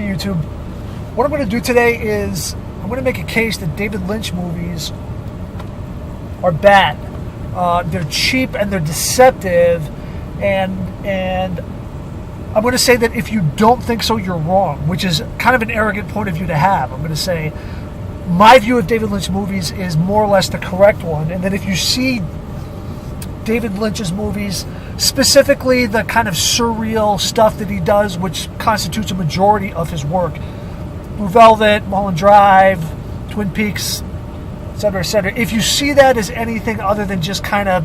Hey YouTube. What I'm going to do today is I'm going to make a case that David Lynch movies are bad. They're cheap and they're deceptive, and I'm going to say that if you don't think so, you're wrong, which is kind of an arrogant point of view to have. I'm going to say my view of David Lynch movies is more or less the correct one, and that if you see David Lynch's movies, specifically the kind of surreal stuff that he does, which constitutes a majority of his work, Blue Velvet, Mulholland Drive, Twin Peaks, etc., etc. If you see that as anything other than just kind of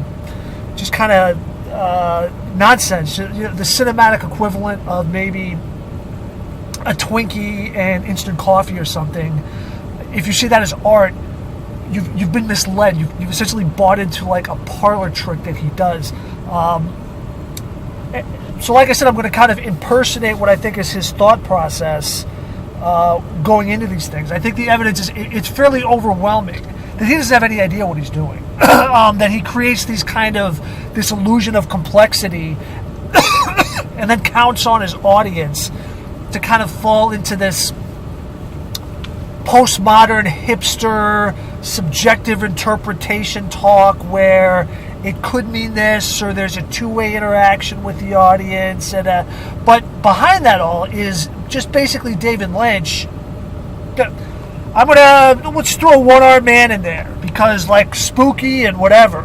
nonsense, the cinematic equivalent of maybe a Twinkie and instant coffee or something, if you see that as art, you've been misled. You've essentially bought into like a parlor trick that he does. So like I said, I'm going to kind of impersonate what I think is his thought process going into these things. I think the evidence is it's fairly overwhelming that he doesn't have any idea what he's doing. That he creates this illusion of complexity and then counts on his audience to kind of fall into this postmodern hipster subjective interpretation talk where it could mean this, or there's a two-way interaction with the audience, but behind that all is just basically David Lynch. Let's throw a one-armed man in there because like spooky and whatever,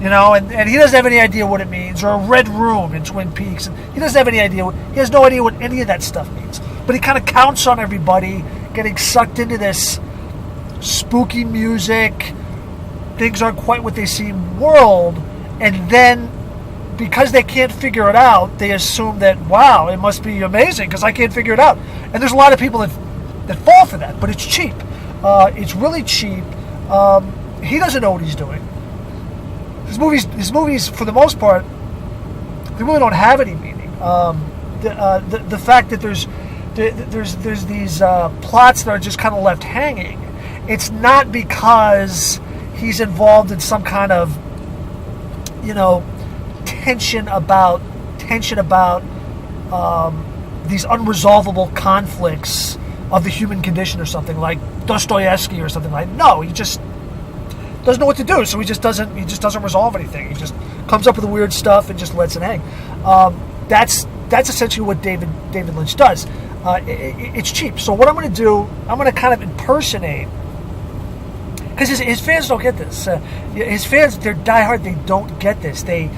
and he doesn't have any idea what it means, or a red room in Twin Peaks, and he doesn't have any idea he has no idea what any of that stuff means, but he kind of counts on everybody getting sucked into this spooky music, things aren't quite what they seem world, and then because they can't figure it out, they assume that, wow, it must be amazing because I can't figure it out. And there's a lot of people that fall for that, but it's cheap. It's really cheap. He doesn't know what he's doing. His movies, for the most part, they really don't have any meaning. The fact that there's these plots that are just kind of left hanging, it's not because he's involved in some kind of tension about these unresolvable conflicts of the human condition or something like Dostoevsky or something like that. No, he just doesn't know what to do, so he just doesn't resolve anything. He just comes up with the weird stuff and just lets it hang. That's essentially what David Lynch does. It's cheap. So what I'm going to do, I'm going to kind of impersonate, because his fans don't get this. His fans, they're diehard. They don't get this. They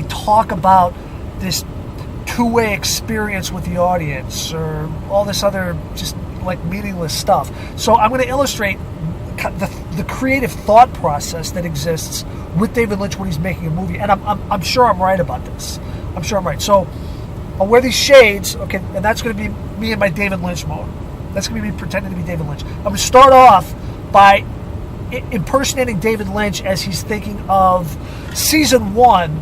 talk about this two-way experience with the audience or all this other just like meaningless stuff. So I'm going to illustrate the creative thought process that exists with David Lynch when he's making a movie, and I'm sure I'm right about this. I'm sure I'm right. So I'll wear these shades, okay, and that's going to be me in my David Lynch mode. That's going to be me pretending to be David Lynch. I'm going to start off by impersonating David Lynch as he's thinking of season 1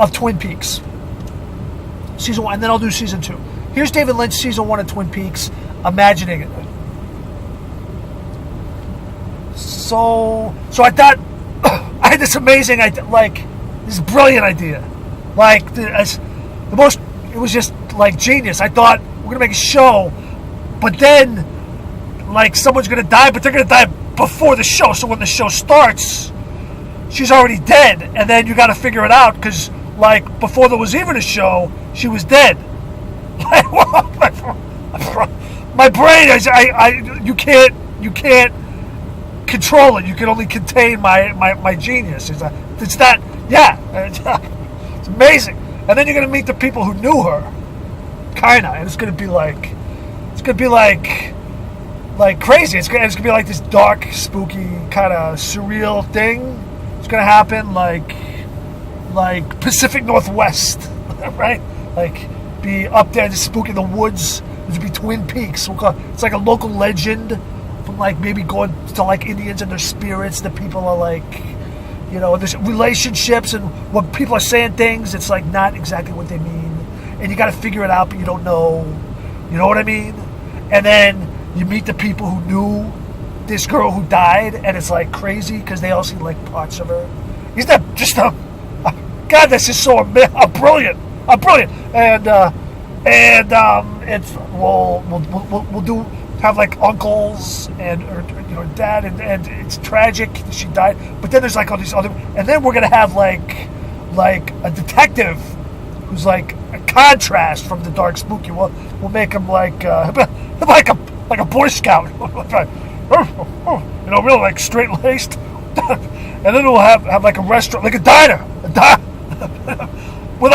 of Twin Peaks. Season 1, and then I'll do season 2. Here's David Lynch, season 1 of Twin Peaks, imagining it. So I thought, I had this amazing idea, this brilliant idea. It was just like genius. I thought, we're going to make a show, but then, someone's going to die, but they're going to die before the show. So when the show starts, she's already dead, and then you got to figure it out because, before there was even a show, she was dead. My brain is, you can't control it. You can only contain my genius. It's amazing. And then you're gonna meet the people who knew her, kinda, and it's gonna be like crazy. It's gonna be like this dark, spooky, kind of surreal thing. It's gonna happen like Pacific Northwest, right? Be up there, just spooky in the woods. There'd be Twin Peaks. It's like a local legend from maybe going to Indians and their spirits. That people are there's relationships, and when people are saying things, it's not exactly what they mean, and you got to figure it out, but you don't know. You know what I mean? And then you meet the people who knew this girl who died, and it's crazy because they all see parts of her. He's not just God. This is so brilliant. And and we'll do have like uncles and or dad, and it's tragic that she died. But then there's like all these other, and then we're gonna have like a detective who's like a contrast from the dark spooky. We'll make him like like a Boy Scout, really like straight laced. And then we'll have like a restaurant, like a diner with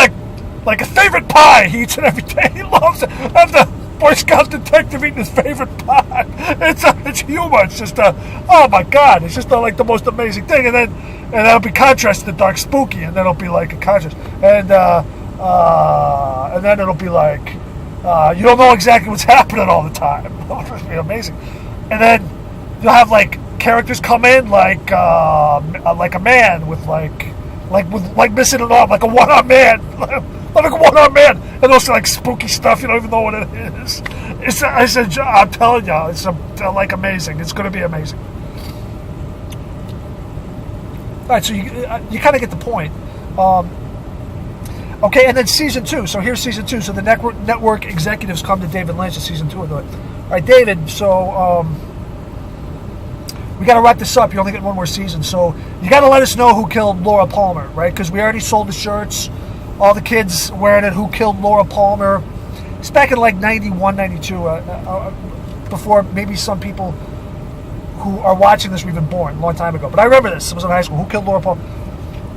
like a favorite pie he eats it every day. He loves it. Have the Boy Scout detective eating his favorite pie. It's humor. It's just oh my God! It's just like the most amazing thing. And that'll be contrast to the dark spooky, and then it'll be like a contrast, and then it'll be like you don't know exactly what's happening all the time. It'll be amazing. And then you'll have like characters come in like a man with like missing an arm, like a one-arm man. Like a one-armed man, and also like spooky stuff. You don't even know what it is. I'm telling you, it's like amazing. It's going to be amazing. All right, so you kind of get the point. Okay, and then season 2. So here's season 2. So the network executives come to David Lynch in season 2 and they're like, all right, David, so we got to wrap this up. You only get one more season, so you got to let us know who killed Laura Palmer, right? Because we already sold the shirts. All the kids wearing it, who killed Laura Palmer. It's back in like 91, 92, before maybe some people who are watching this were even born, a long time ago. But I remember this. I was in high school. Who killed Laura Palmer?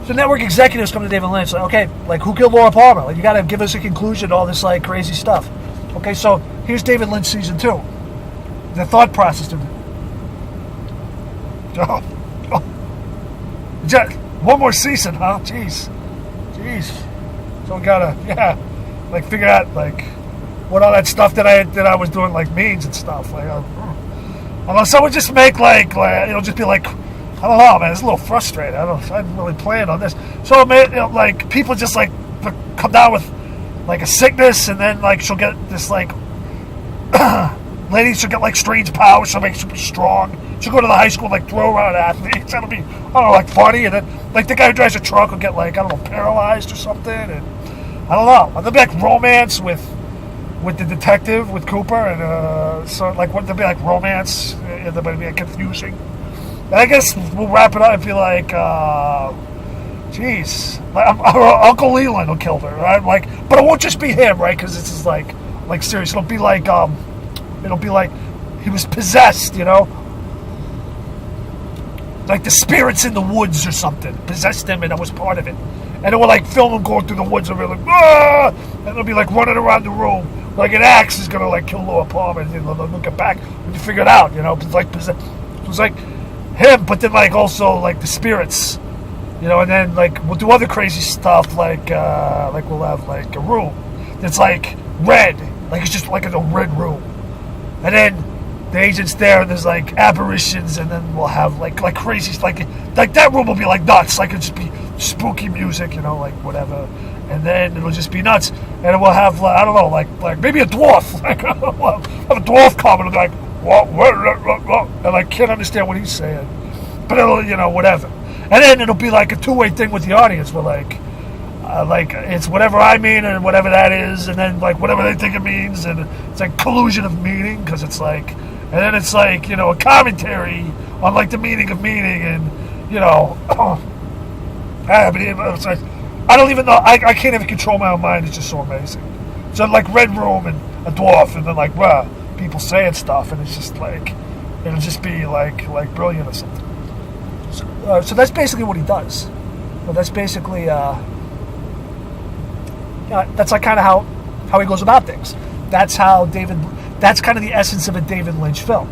So network executives come to David Lynch. Like, okay, like who killed Laura Palmer? Like you got to give us a conclusion to all this like crazy stuff. Okay, so here's David Lynch season 2. The thought process of it. One more season, huh? Jeez. So we gotta, like figure out like what all that stuff that I was doing like means and stuff. Like, although someone just make like just be like, I don't know, man. It's a little frustrating. I didn't really plan on this. So like people just like come down with like a sickness, and then like she'll get this like lady. She'll get like strange powers. She'll be strong. She'll go to the high school and like throw around athletes. That'll be, I don't know, like funny. And then like the guy who drives a truck will get like, I don't know, paralyzed or something. And I don't know. There'll be like romance with the detective, with Cooper, and so like there'll be like romance, and there'll be like confusing. And I guess we'll wrap it up and be like, geez, like, Uncle Leland will kill her, right? Like, but it won't just be him, right? Because this is like serious. It'll be like he was possessed, like the spirits in the woods or something possessed him, and that was part of it. And it will like film him going through the woods and be like, ah! And it'll be like running around the room like an axe is gonna like kill Laura Palmer, and they'll look it back when you figure it out, It's like it was like him, but then like also like the spirits, and then like we'll do other crazy stuff like we'll have like a room that's like red, like it's just like in a red room, and then the agent's there, and there's like apparitions, and then we'll have like crazy, like that room will be like nuts, like it'll just be spooky music, like whatever, and then it'll just be nuts, and we'll have I don't know, like maybe a dwarf, like we'll have a dwarf come and be like, what, and I can't understand what he's saying, but it'll whatever, and then it'll be like a two-way thing with the audience, where like it's whatever I mean and whatever that is, and then like whatever they think it means, and it's like collusion of meaning, because it's like, and then it's like a commentary on like the meaning of meaning, and it's like, I don't even know, I can't even control my own mind. It's just so amazing. So like red room and a dwarf, and then like people saying stuff, and it's just like it'll just be like brilliant or something. So that's basically what he does. Well, that's basically that's like kind of how he goes about things. That's kind of the essence of a David Lynch film.